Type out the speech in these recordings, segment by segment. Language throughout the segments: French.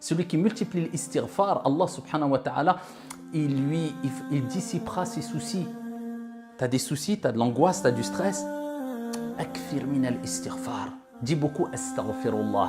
Celui qui multiplie l'istighfar, Allah subhanahu wa ta'ala, il dissipera ses soucis. Tu as des soucis, tu as de l'angoisse, tu as du stress. Akfir min al-istighfar. Dis beaucoup astaghfirullah.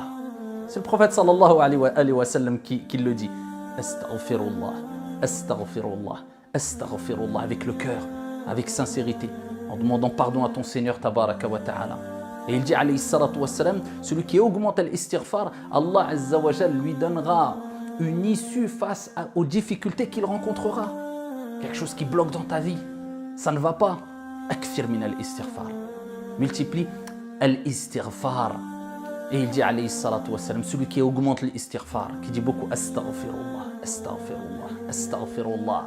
C'est le prophète sallallahu alayhi wa sallam qui le dit. Astaghfirullah, astaghfirullah, astaghfirullah, avec le cœur, avec sincérité, en demandant pardon à ton Seigneur tabaraka wa ta'ala. Et il dit alayhi salatu wa salam, celui qui augmente l'istighfar, Allah azza wa jal lui donnera une issue face aux difficultés qu'il rencontrera. Quelque chose qui bloque dans ta vie, ça ne va pas. Akfir min al-istighfar. Multiplie al-istighfar. Et il dit alayhi salatu wa salam, celui qui augmente l'istighfar, qui dit beaucoup astaghfirullah, astaghfirullah, astaghfirullah,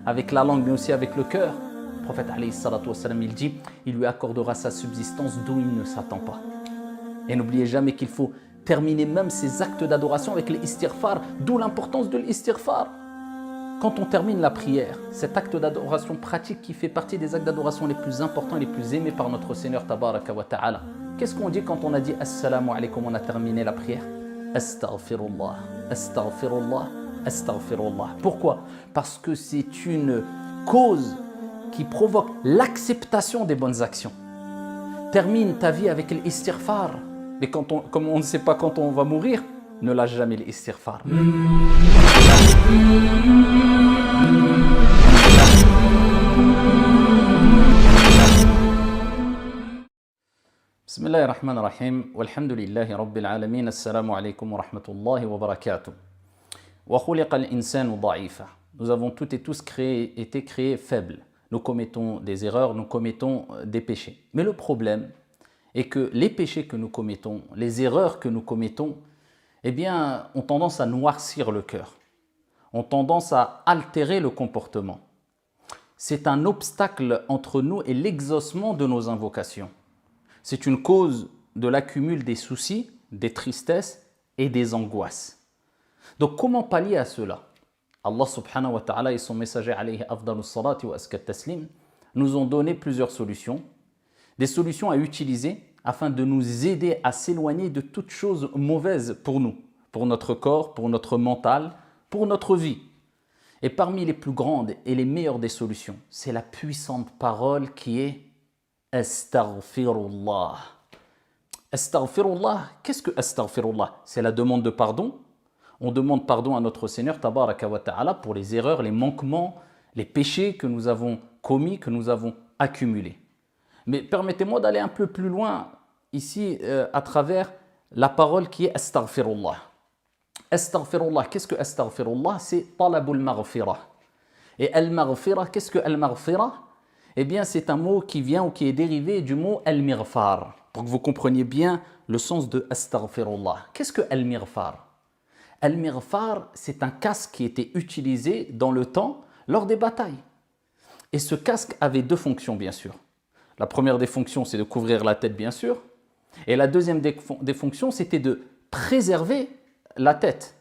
avec la langue mais aussi avec le cœur. Le prophète alayhi salatu wa salam, il dit, il lui accordera sa subsistance d'où il ne s'attend pas. Et n'oubliez jamais qu'il faut terminer même ces actes d'adoration avec l'istighfar, d'où l'importance de l'istighfar. Quand on termine la prière, cet acte d'adoration pratique qui fait partie des actes d'adoration les plus importants et les plus aimés par notre Seigneur tabaraka wa ta'ala, qu'est-ce qu'on dit quand on a dit Assalamu alaikum, on a terminé la prière? Astaghfirullah, astaghfirullah, astaghfirullah. Pourquoi? Parce que c'est une cause qui provoque l'acceptation des bonnes actions. Termine ta vie avec l'istighfar. Mais comme on ne sait pas quand on va mourir, ne lâche jamais l'istighfar. بسم الله الرحمن الرحيم والحمد لله رب العالمين السلام عليكم ورحمة الله وبركاته وخلق الإنسان ضعيفا. Nous avons toutes et tous été créés faibles. Nous commettons des erreurs, nous commettons des péchés. Mais le problème est que les péchés que nous commettons, les erreurs que nous commettons, eh bien, ont tendance à noircir le cœur, ont tendance à altérer le comportement. C'est un obstacle entre nous et l'exaucement de nos invocations. C'est une cause de l'accumul des soucis, des tristesses et des angoisses. Donc comment pallier à cela? Allah subhanahu wa ta'ala et son messager alayhi afdalus salati wa askat taslim nous ont donné plusieurs solutions, des solutions à utiliser afin de nous aider à s'éloigner de toutes choses mauvaises pour nous, pour notre corps, pour notre mental, pour notre vie. Et parmi les plus grandes et les meilleures des solutions, c'est la puissante parole qui est Astaghfirullah. Astaghfirullah, qu'est-ce que Astaghfirullah? C'est la demande de pardon. On demande pardon à notre Seigneur tabaraka wa ta'ala pour les erreurs, les manquements, les péchés que nous avons commis, que nous avons accumulés. Mais permettez-moi d'aller un peu plus loin ici à travers la parole qui est Astaghfirullah. Astaghfirullah, qu'est-ce que Astaghfirullah? C'est talabul maghfirah. Et al-maghfirah, qu'est-ce que al-maghfirah? Eh bien, c'est un mot qui vient ou qui est dérivé du mot al-mighfar. Pour que vous compreniez bien le sens de Astaghfirullah. Qu'est-ce que al-mighfar? Al-mighfar, c'est un casque qui était utilisé dans le temps lors des batailles. Et ce casque avait deux fonctions, bien sûr. La première des fonctions, c'est de couvrir la tête, bien sûr. Et la deuxième des fonctions, c'était de préserver la tête.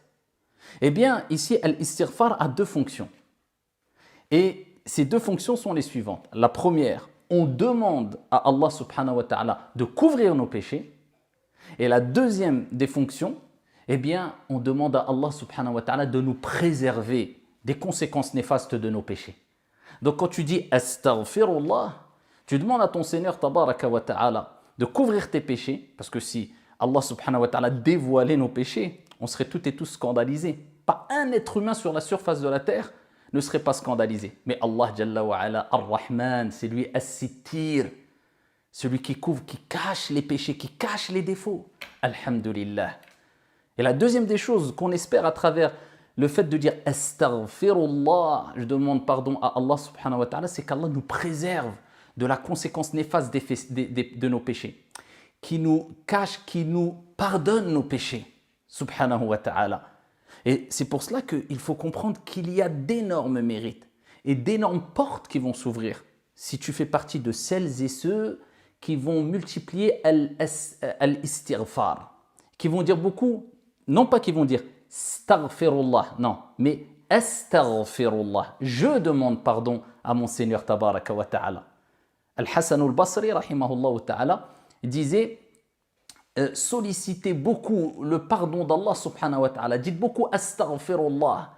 Eh bien, ici, al-istighfar a deux fonctions. Et ces deux fonctions sont les suivantes. La première, on demande à Allah subhanahu wa ta'ala de couvrir nos péchés. Et la deuxième des fonctions, eh bien, on demande à Allah subhanahu wa ta'ala de nous préserver des conséquences néfastes de nos péchés. Donc quand tu dis Astaghfirullah, tu demandes à ton Seigneur tabaraka wa ta'ala de couvrir tes péchés, parce que si Allah subhanahu wa ta'ala dévoilait nos péchés, on serait toutes et tous scandalisés. Pas un être humain sur la surface de la terre ne serait pas scandalisé. Mais Allah Jalla wa Ala, Ar-Rahman, c'est lui As-Sittir, celui qui couvre, qui cache les péchés, qui cache les défauts. Alhamdulillah. Et la deuxième des choses qu'on espère à travers le fait de dire Astaghfirullah, je demande pardon à Allah subhanahu wa ta'ala, c'est qu'Allah nous préserve de la conséquence néfaste de nos péchés, qui nous cache, qui nous pardonne nos péchés, subhanahu wa ta'ala. Et c'est pour cela qu'il faut comprendre qu'il y a d'énormes mérites et d'énormes portes qui vont s'ouvrir si tu fais partie de celles et ceux qui vont multiplier al-istighfar, qui vont dire beaucoup, non pas qui vont dire Astaghfirullah, non, mais Astaghfirullah, je demande pardon à mon Seigneur tabaraka wa ta'ala. Al-Hassan al-Basri, rahimahullah ta'ala, disait sollicitez beaucoup le pardon d'Allah subhanahu wa ta'ala. Dites beaucoup astaghfirullah,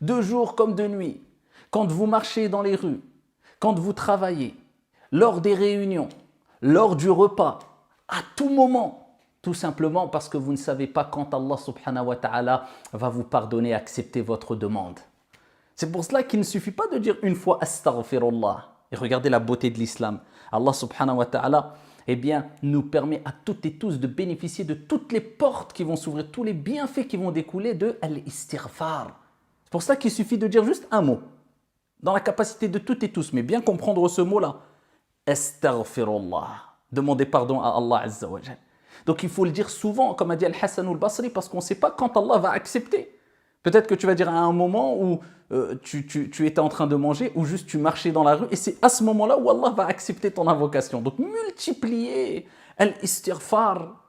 de jour comme de nuit, quand vous marchez dans les rues, quand vous travaillez, lors des réunions, lors du repas, à tout moment, tout simplement parce que vous ne savez pas quand Allah subhanahu wa ta'ala va vous pardonner et accepter votre demande. C'est pour cela qu'il ne suffit pas de dire une fois astaghfirullah. Et regardez la beauté de l'islam. Allah subhanahu wa ta'ala nous permet à toutes et tous de bénéficier de toutes les portes qui vont s'ouvrir, tous les bienfaits qui vont découler de al-istighfar. C'est pour ça qu'il suffit de dire juste un mot, dans la capacité de toutes et tous, mais bien comprendre ce mot-là. Astaghfirullah. Demandez pardon à Allah Azza wa Jal. Donc il faut le dire souvent, comme a dit Al-Hassan al-Basri, parce qu'on ne sait pas quand Allah va accepter. Peut-être que tu vas dire à un moment où tu étais en train de manger ou juste tu marchais dans la rue et c'est à ce moment-là où Allah va accepter ton invocation. Donc multipliez al-istighfar.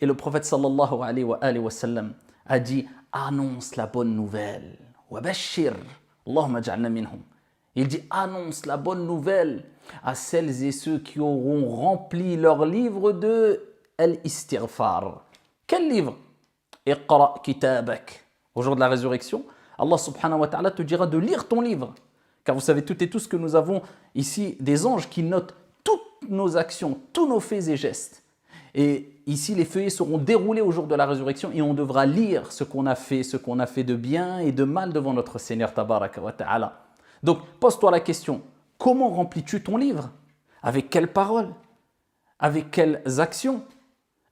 Et le prophète sallallahu alayhi wa sallam a dit annonce la bonne nouvelle. Wa bashir. Allahumma ja'alna minhum. Il dit annonce la bonne nouvelle à celles et ceux qui auront rempli leur livre de al-istighfar. Quel livre? Iqra kitabak. Au jour de la résurrection, Allah subhanahu wa ta'ala te dira de lire ton livre. Car vous savez toutes et tous que nous avons ici des anges qui notent toutes nos actions, tous nos faits et gestes. Et ici, les feuillets seront déroulés au jour de la résurrection et on devra lire ce qu'on a fait de bien et de mal devant notre Seigneur tabaraka wa ta'ala. Donc, pose-toi la question, comment remplis-tu ton livre? Avec quelles paroles? Avec quelles actions?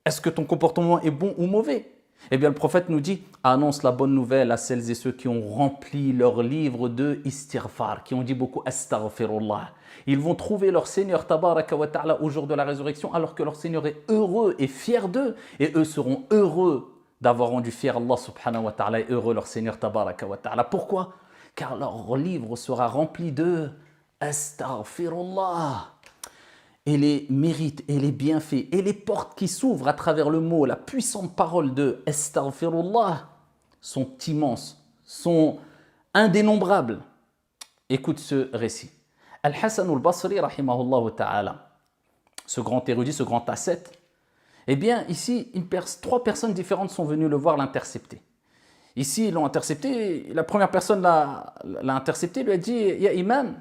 Est-ce que ton comportement est bon ou mauvais? Eh bien, le prophète nous dit, annonce la bonne nouvelle à celles et ceux qui ont rempli leur livre de istighfar, qui ont dit beaucoup astaghfirullah. Ils vont trouver leur Seigneur tabaraka wa ta'ala au jour de la résurrection, alors que leur Seigneur est heureux et fier d'eux, et eux seront heureux d'avoir rendu fier Allah subhanahu wa ta'ala et heureux leur Seigneur tabaraka wa ta'ala. Pourquoi? Car leur livre sera rempli de astaghfirullah. Et les mérites et les bienfaits et les portes qui s'ouvrent à travers le mot, la puissante parole de astaghfirullah sont immenses, sont indénombrables. Écoute ce récit. Al-Hassan al-Basri, rahimahullah ta'ala, ce grand érudit, ce grand ascète, eh bien ici, trois personnes différentes sont venues le voir l'intercepter. Ici, ils l'ont intercepté, la première personne l'a intercepté, lui a dit « Ya imam »,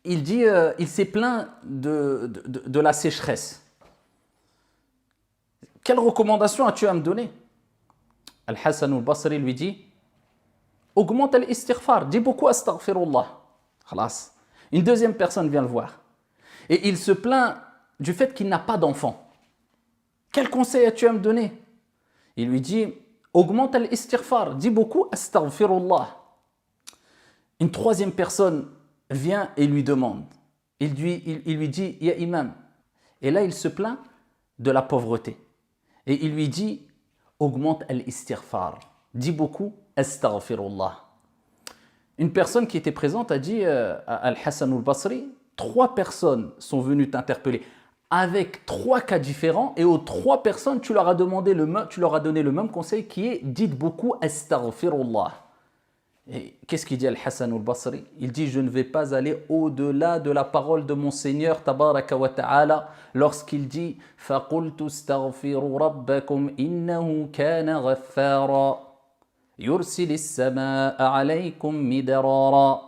il dit, il s'est plaint de la sécheresse. Quelle recommandation as-tu à me donner? Al-Hassan al-Basri lui dit, augmente l'istighfar, dis beaucoup astaghfirullah. Khalas. Une deuxième personne vient le voir. Et il se plaint du fait qu'il n'a pas d'enfant. Quel conseil as-tu à me donner? Il lui dit, augmente l'istighfar, dis beaucoup astaghfirullah. Une troisième personne vient et lui demande. Il lui dit, ya imam. Et là, il se plaint de la pauvreté. Et il lui dit, augmente al-istighfar. Dis beaucoup, astaghfirullah. Une personne qui était présente a dit à Al-Hassan al-Basri, 3 personnes sont venues t'interpeller avec 3 cas différents et aux 3 personnes, tu leur as donné le même conseil qui est, dites beaucoup, astaghfirullah. Et qu'est-ce qu'il dit Al-Hassan al-Basri? Il dit, je ne vais pas aller au-delà de la parole de mon Seigneur tabaraka wa ta'ala lorsqu'il dit فَقُلْتُ اسْتَغْفِرُوا رَبَّكُمْ إِنَّهُ كَانَ غَفَّارًا يُرْسِلِ السَّمَاءَ عَلَيْكُمْ مِدْرَارًا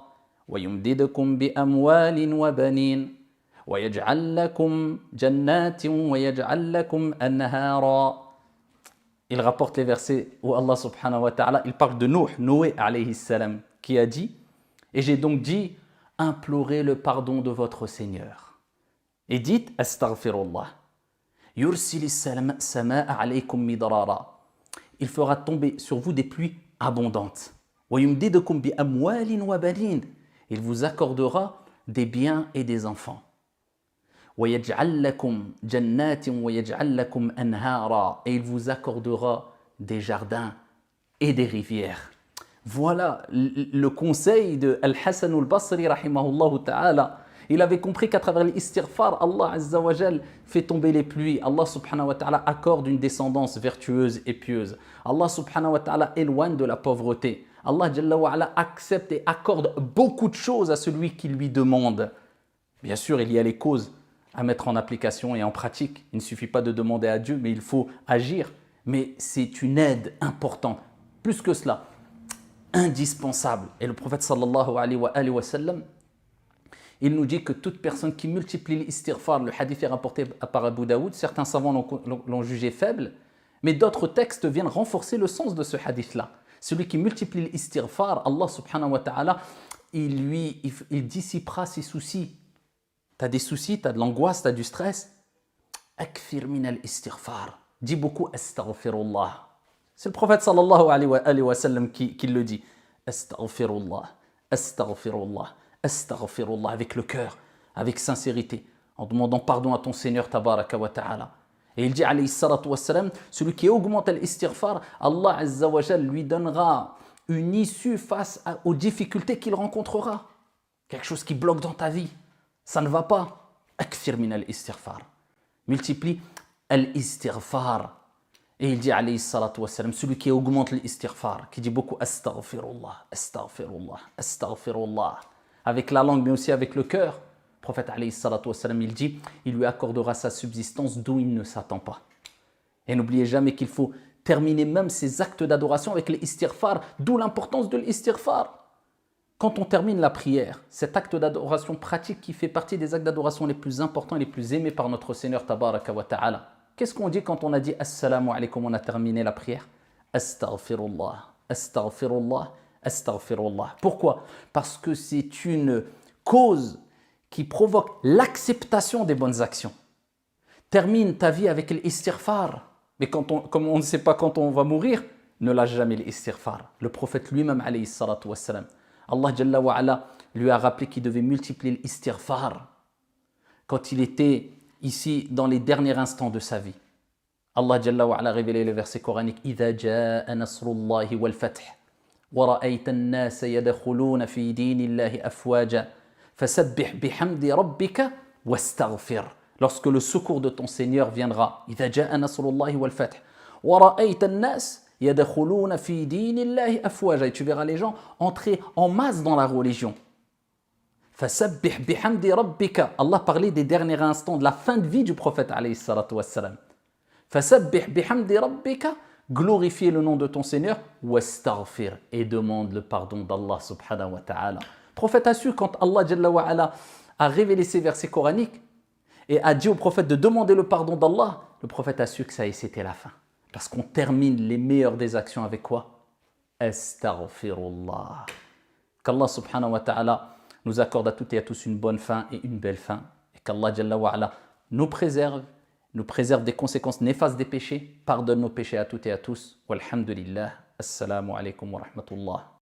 وَيُمْدِدْكُمْ بِأَمْوَالٍ وَبَنِينَ وَيَجْعَلْ لَكُمْ جَنَّاتٍ وَيَجْعَلْ لَكُمْ أَنْهَارًا. Il rapporte les versets où Allah subhanahu wa ta'ala, il parle de Noé alayhi salam, qui a dit, et j'ai donc dit, implorez le pardon de votre Seigneur. Et dites, astaghfirullah. Yursili sama'a alaykum midrara. Il fera tomber sur vous des pluies abondantes. Wa yumdidukum bi amwalin wa banin. Il vous accordera des biens et des enfants. وَيَجْعَلْ لَكُمْ جَنَّاتٍ وَيَجْعَلْ لَكُمْ أَنْهَارًا. Et il vous accordera des jardins et des rivières. Voilà le conseil de Al-Hassan al-Basri rahimahullah ta'ala. Il avait compris qu'à travers l'istighfar, Allah Azza wa Jal fait tomber les pluies. Allah subhanahu wa ta'ala accorde une descendance vertueuse et pieuse. Allah subhanahu wa ta'ala éloigne de la pauvreté. Allah Jalla wa ala accepte et accorde beaucoup de choses à celui qui lui demande. Bien sûr, il y a les causes à mettre en application et en pratique. Il ne suffit pas de demander à Dieu, mais il faut agir. Mais c'est une aide importante. Plus que cela, indispensable. Et le prophète sallallahu alayhi wa sallam, il nous dit que toute personne qui multiplie l'istighfar, le hadith est rapporté par Abu Daoud, certains savants l'ont jugé faible, mais d'autres textes viennent renforcer le sens de ce hadith-là. Celui qui multiplie l'istighfar, Allah subhanahu wa ta'ala, il dissipera ses soucis. Tu as des soucis, tu as de l'angoisse, tu as du stress. Akfir min al-istighfar. Dis beaucoup astaghfirullah. C'est le prophète sallallahu alayhi wa sallam qui le dit. Astaghfirullah, astaghfirullah, astaghfirullah, avec le cœur, avec sincérité, en demandant pardon à ton Seigneur tabaraka wa ta'ala. Et il dit alayhi salatu wa salam, celui qui augmente l'istighfar, Allah azza wa jal lui donnera une issue face aux difficultés qu'il rencontrera. Quelque chose qui bloque dans ta vie. Ça ne va pas. Akfir min al-istighfar. Multiplie al-istighfar. Et il dit alayhi salatu wa salam, celui qui augmente l'istighfar, qui dit beaucoup astaghfirullah, astaghfirullah, astaghfirullah, avec la langue mais aussi avec le cœur. Le prophète alayhi salatu wa salam, il dit, il lui accordera sa subsistance d'où il ne s'attend pas. Et n'oubliez jamais qu'il faut terminer même ces actes d'adoration avec l'istighfar, d'où l'importance de l'istighfar. Quand on termine la prière, cet acte d'adoration pratique qui fait partie des actes d'adoration les plus importants et les plus aimés par notre Seigneur tabaraka wa ta'ala, qu'est-ce qu'on dit quand on a dit Assalamu alaikum, on a terminé la prière? Astaghfirullah, astaghfirullah, astaghfirullah. Pourquoi? Parce que c'est une cause qui provoque l'acceptation des bonnes actions. Termine ta vie avec l'istighfar. Mais comme on ne sait pas quand on va mourir, ne lâche jamais l'istighfar. Le prophète lui-même, alayhi salatu wassalam, Allah Jalla wa ala lui a rappelé qu'il devait multiplier l'istighfar quand il était ici dans les derniers instants de sa vie. Allah Jalla wa ala a révélé le verset coranique إِذَا جَاءَ نَصْرُ اللَّهِ وَالْفَتْحِ وَرَأَيْتَ النَّاسَ يَدْخُلُونَ فِي دِينِ اللَّهِ أَفْوَاجًا فَسَبِّحْ بِحَمْدِ رَبِّكَ وَاسْتَغْفِرْ. Lorsque le secours de ton Seigneur viendra, إِذَا جَاءَ نَصْرُ اللَّهِ وَالْفَتْحِ وَرَأَيْتَ النَّاسَ يَدْخُلُونَ فِي دِينِ اللَّهِ أَفْوَاجًا. Et tu verras les gens entrer en masse dans la religion. فَسَبِّحْ بِحَمْدِ رَبِّكَ. Allah parlait des derniers instants de la fin de vie du prophète alayhi salatu wassalam. فَسَبِّحْ بِحَمْدِ رَبِّكَ. Glorifie le nom de ton Seigneur. وَاسْتَغْفِرْ. Et demande le pardon d'Allah subhanahu wa ta'ala. Le prophète a su quand Allah Jalla wa ala a révélé ces versets coraniques et a dit au prophète de demander le pardon d'Allah, le prophète a su que ça y est, c'était la fin. Parce qu'on termine les meilleures des actions avec quoi? Astaghfirullah. Qu'Allah subhanahu wa ta'ala nous accorde à toutes et à tous une bonne fin et une belle fin. Et qu'Allah Jalla wa ala nous préserve des conséquences néfastes des péchés, pardonne nos péchés à toutes et à tous. Walhamdulillah. Assalamu alaikum wa rahmatullah.